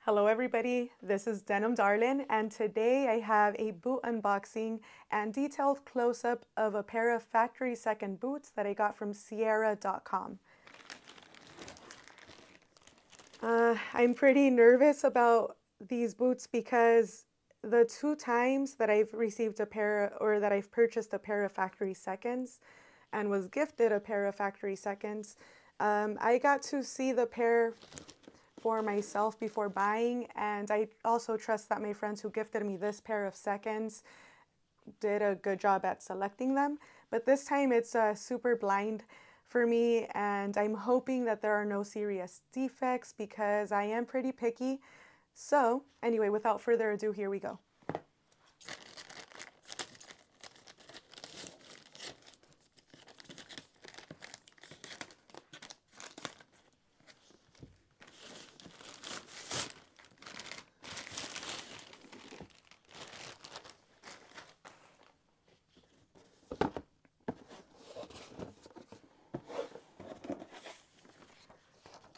Hello everybody, this is Denim Darlin, and today I have a boot unboxing and detailed close-up of a pair of factory second boots that I got from Sierra.com. I'm pretty nervous about these boots because the two times that I've received a pair or that I've purchased a pair of factory seconds and was gifted a pair of factory seconds, I got to see the pair for myself before buying, and I also trust that my friends who gifted me this pair of seconds did a good job at selecting them. But this time it's super blind for me, and I'm hoping that there are no serious defects because I am pretty picky. So anyway, without further ado, here we go.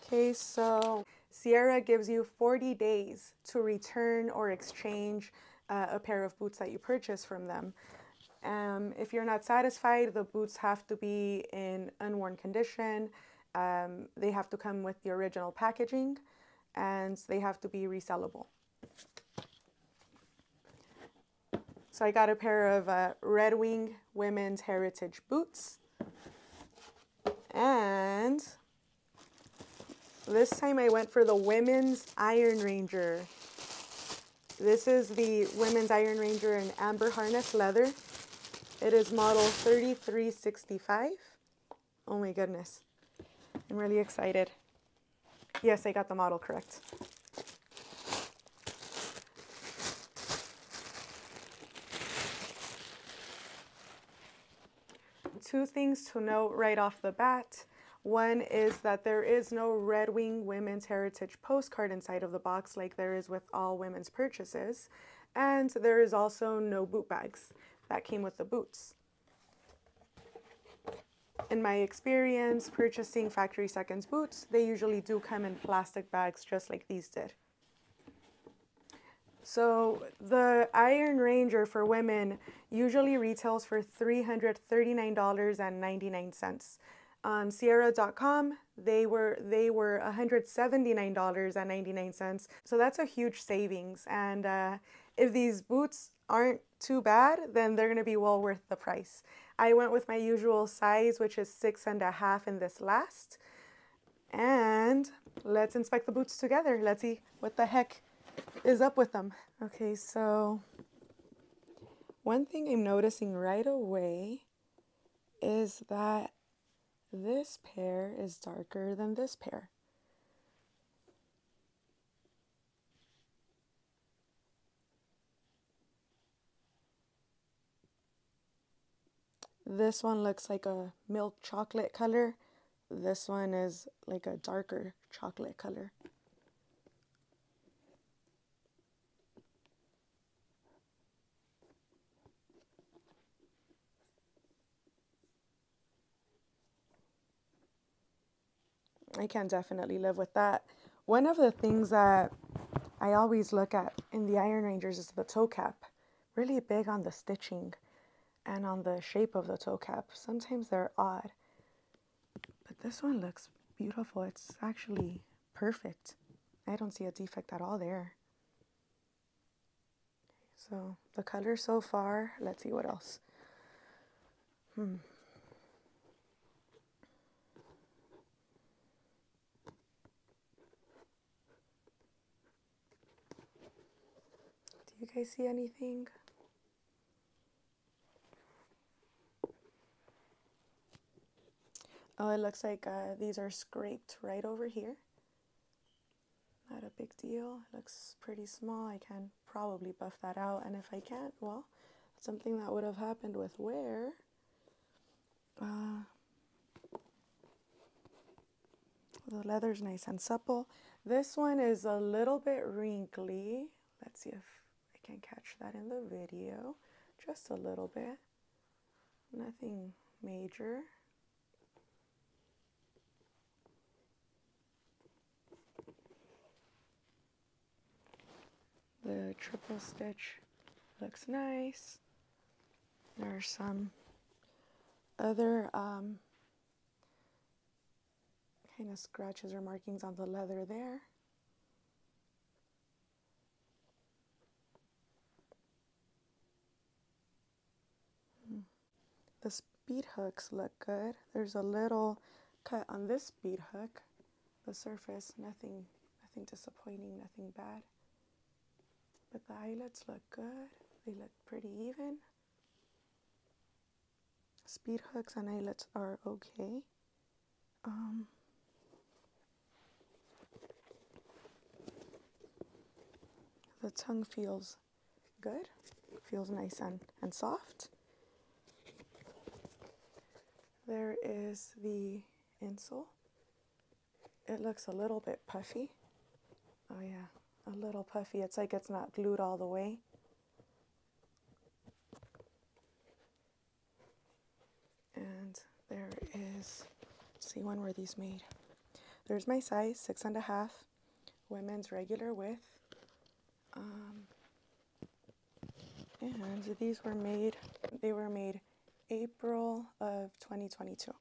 Okay, so Sierra gives you 40 days to return or exchange a pair of boots that you purchase from them. If you're not satisfied, the boots have to be in unworn condition. They have to come with the original packaging, and they have to be resellable. So I got a pair of Red Wing women's heritage boots, and this time I went for the women's Iron Ranger. This is the women's Iron Ranger in amber harness leather. It is model 3365. Oh my goodness. I'm really excited. Yes, I got the model correct. Two things to note right off the bat. One is that there is no Red Wing Women's Heritage postcard inside of the box like there is with all women's purchases. And there is also no boot bags that came with the boots. In my experience purchasing factory seconds boots, they usually do come in plastic bags just like these did. So the Iron Ranger for women usually retails for $339.99. On Sierra.com, they were $179.99. So that's a huge savings. And if these boots aren't too bad, then they're going to be well worth the price. I went with my usual size, which is 6.5 in this last. And let's inspect the boots together. Let's see what the heck is up with them. Okay, so one thing I'm noticing right away is that this pair is darker than this pair. This one looks like a milk chocolate color. This one is like a darker chocolate color. I can definitely live with that. One of the things that I always look at in the Iron Rangers is the toe cap. Really big on the stitching and on the shape of the toe cap. Sometimes they're odd, but this one looks beautiful. It's actually perfect. I don't see a defect at all there. So the color so far, let's see what else. Do you guys see anything? Oh, it looks like these are scraped right over here. Not a big deal. It looks pretty small. I can probably buff that out. And if I can't, well, something that would have happened with wear. The leather's nice and supple. This one is a little bit wrinkly. Let's see if I can catch that in the video. Just a little bit. Nothing major. The triple stitch looks nice. There are some other kind of scratches or markings on the leather there. The speed hooks look good. There's a little cut on this speed hook. The surface, nothing disappointing, nothing bad. But the eyelets look good. They look pretty even. Speed hooks and eyelets are okay. The tongue feels good. Feels nice and soft. There is the insole. It looks a little bit puffy. Oh yeah, a little puffy. It's like it's not glued all the way. And there is, let's see, when were these made? There's my size, 6.5, women's regular width. And these were made, they were made April of 2022.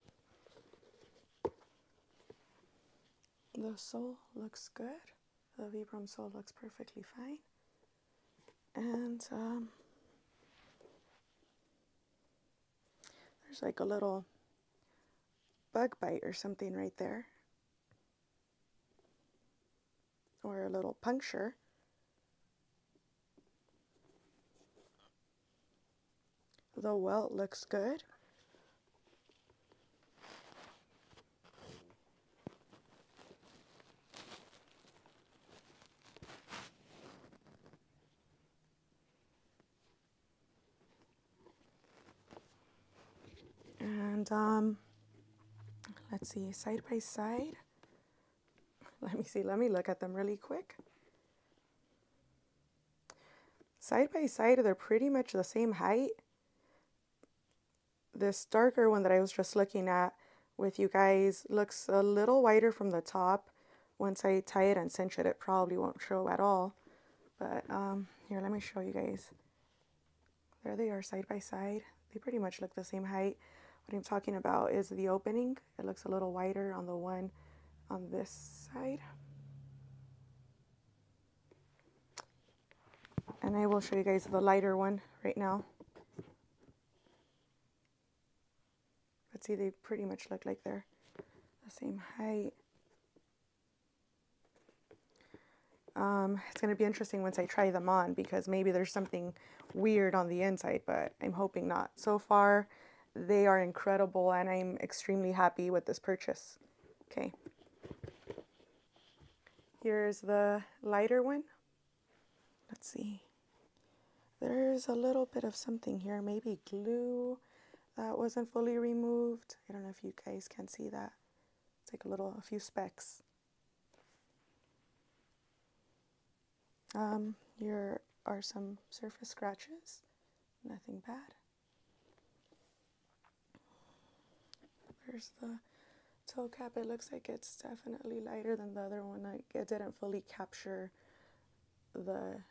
The sole looks good. The Vibram sole looks perfectly fine. And there's like a little bug bite or something right there. Or a little puncture. The welt looks good. And let's see, side by side. Let me look at them really quick. Side by side, they're pretty much the same height. This darker one that I was just looking at with you guys looks a little wider from the top. Once I tie it and cinch it, it probably won't show at all. But here, let me show you guys. There they are side by side. They pretty much look the same height. What I'm talking about is the opening. It looks a little wider on the one on this side. And I will show you guys the lighter one right now. But see, they pretty much look like they're the same height. It's going to be interesting once I try them on because maybe there's something weird on the inside, but I'm hoping not. So far, they are incredible and I'm extremely happy with this purchase. Okay. Here's the lighter one. Let's see. There's a little bit of something here, maybe glue that wasn't fully removed. I don't know if you guys can see that. It's like a few specks. Here are some surface scratches, nothing bad. There's the toe cap. It looks like it's definitely lighter than the other one. It didn't fully capture the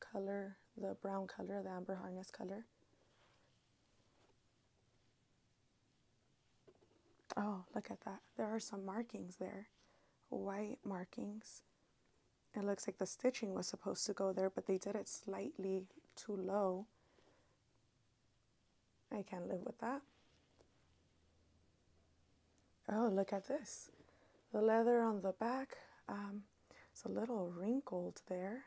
color, the brown color, the amber harness color. Oh, look at that. There are some markings there, white markings. It looks like the stitching was supposed to go there, but they did it slightly too low. I can't live with that. Oh, look at this. The leather on the back, it's a little wrinkled there.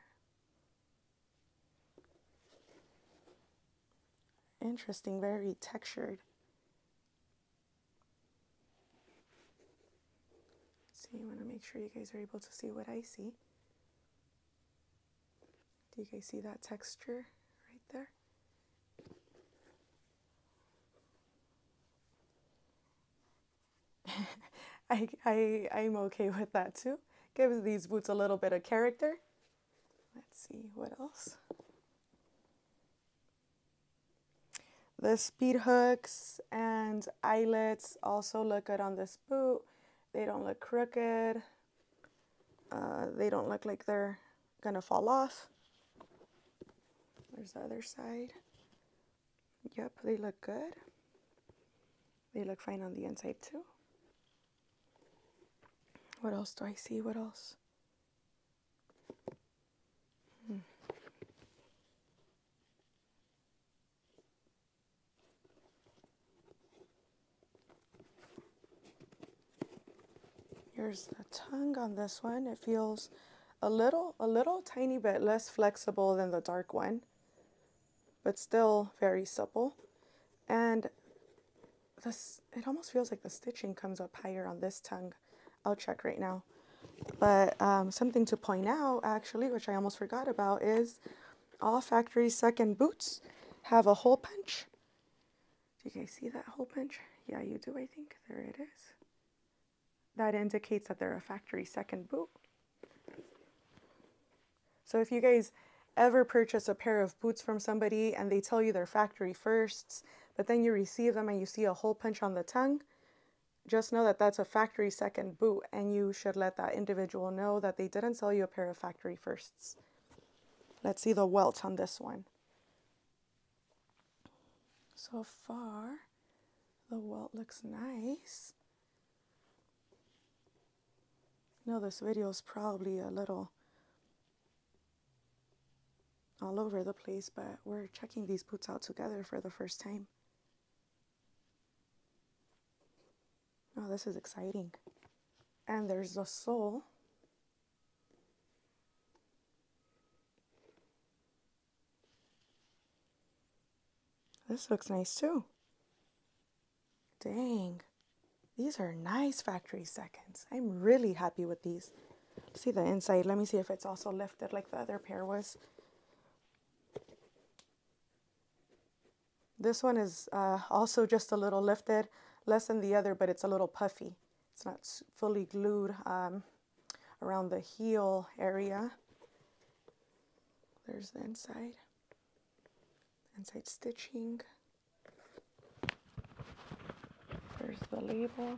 Interesting, very textured. Let's see, I want to make sure you guys are able to see what I see. Do you guys see that texture right there? I'm okay with that too. Gives these boots a little bit of character. Let's see, what else? The speed hooks and eyelets also look good on this boot. They don't look crooked. They don't look like they're gonna fall off. There's the other side. Yep, they look good. They look fine on the inside too. What else do I see? What else? Here's the tongue on this one. It feels a little tiny bit less flexible than the dark one, but still very supple. And this, it almost feels like the stitching comes up higher on this tongue. I'll check right now. But something to point out, actually, which I almost forgot about, is all factory second boots have a hole punch. Do you guys see that hole punch? Yeah, you do, I think. There it is. That indicates that they're a factory second boot. So if you guys ever purchase a pair of boots from somebody and they tell you they're factory firsts, but then you receive them and you see a hole punch on the tongue, just know that that's a factory second boot, and you should let that individual know that they didn't sell you a pair of factory firsts. Let's see the welt on this one. So far, the welt looks nice. I know this video is probably a little all over the place, but we're checking these boots out together for the first time. Oh, this is exciting. And there's the sole. This looks nice too. Dang. These are nice factory seconds. I'm really happy with these. See the inside. Let me see if it's also lifted like the other pair was. This one is also just a little lifted, less than the other, but it's a little puffy. It's not fully glued around the heel area. There's the inside. Inside stitching. There's the label.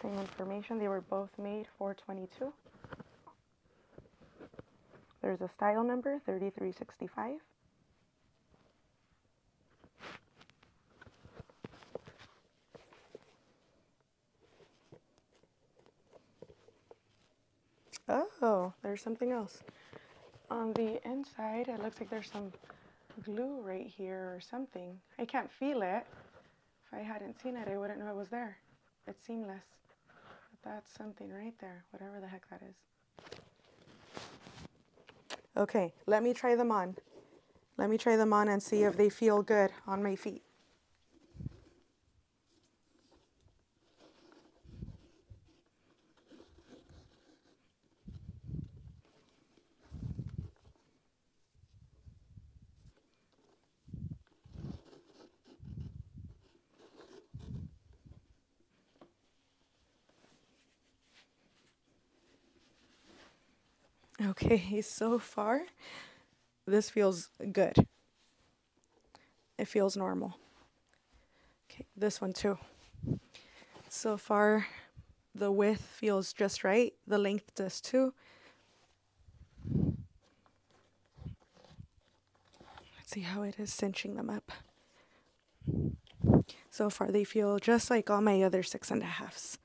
Same information. They were both made for $22. There's a style number, 3365. Oh, there's something else. On the inside, it looks like there's some glue right here or something. I can't feel it. If I hadn't seen it, I wouldn't know it was there. It's seamless. But that's something right there, whatever the heck that is. Okay, let me try them on. Let me try them on and see if they feel good on my feet. Okay, so far, this feels good. It feels normal. Okay, this one too. So far, the width feels just right. The length does too. Let's see how it is cinching them up. So far, they feel just like all my other 6.5s.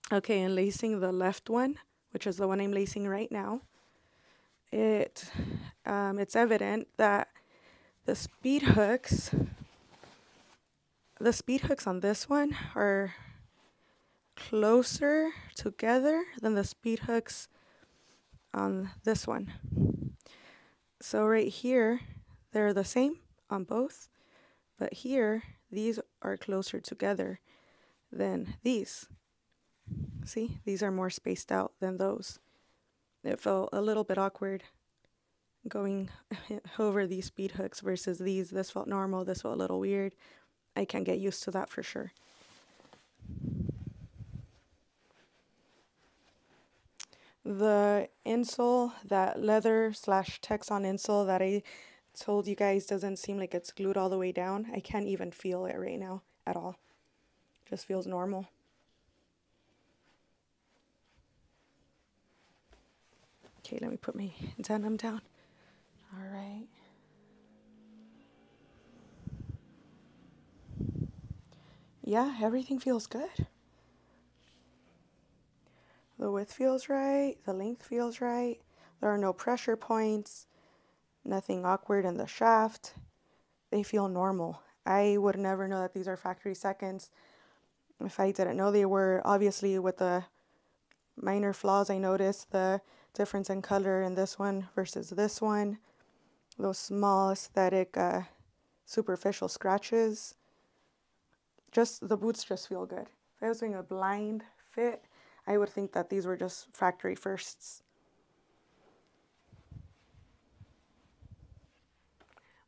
Okay, and lacing the left one, which is the one I'm lacing right now, it's evident that the speed hooks on this one are closer together than the speed hooks on this one. So right here, they're the same on both, but here, these are closer together than these. See, these are more spaced out than those. It felt a little bit awkward going over these speed hooks versus these. This felt normal. This felt a little weird. I can get used to that for sure. The insole, that leather / Texan insole that I told you guys doesn't seem like it's glued all the way down. I can't even feel it right now at all. Just feels normal. Okay, let me put my denim down. All right. Yeah, everything feels good. The width feels right. The length feels right. There are no pressure points. Nothing awkward in the shaft. They feel normal. I would never know that these are factory seconds if I didn't know they were. Obviously, with the minor flaws I noticed, the difference in color in this one versus this one, those small aesthetic superficial scratches. Just the boots just feel good. If I was doing a blind fit, I would think that these were just factory firsts.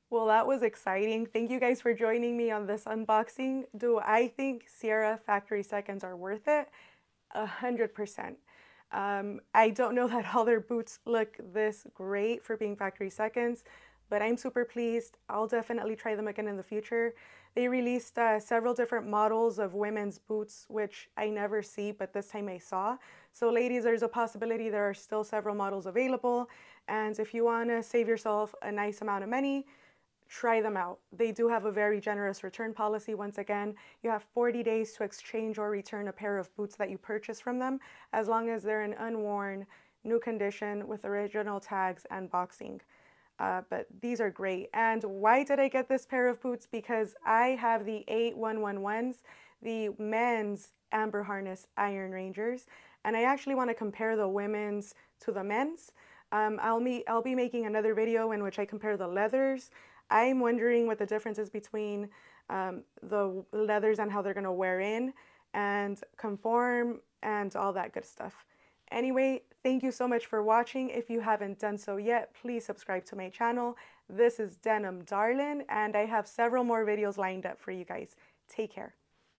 Well, that was exciting. Thank you guys for joining me on this unboxing. Do I think Sierra factory seconds are worth it? 100%. I don't know that all their boots look this great for being factory seconds, but I'm super pleased. I'll definitely try them again in the future. They released several different models of women's boots, which I never see, but this time I saw. So ladies, there's a possibility there are still several models available. And if you want to save yourself a nice amount of money, try them out. They do have a very generous return policy. Once again, you have 40 days to exchange or return a pair of boots that you purchase from them, as long as they're in unworn, new condition with original tags and boxing. But these are great. And why did I get this pair of boots? Because I have the 8111s, the men's Amber Harness Iron Rangers, and I actually want to compare the women's to the men's. I'll be making another video in which I compare the leathers. I'm wondering what the difference is between the leathers and how they're going to wear in and conform and all that good stuff. Anyway, thank you so much for watching. If you haven't done so yet, please subscribe to my channel. This is Denim Darlin, and I have several more videos lined up for you guys. Take care.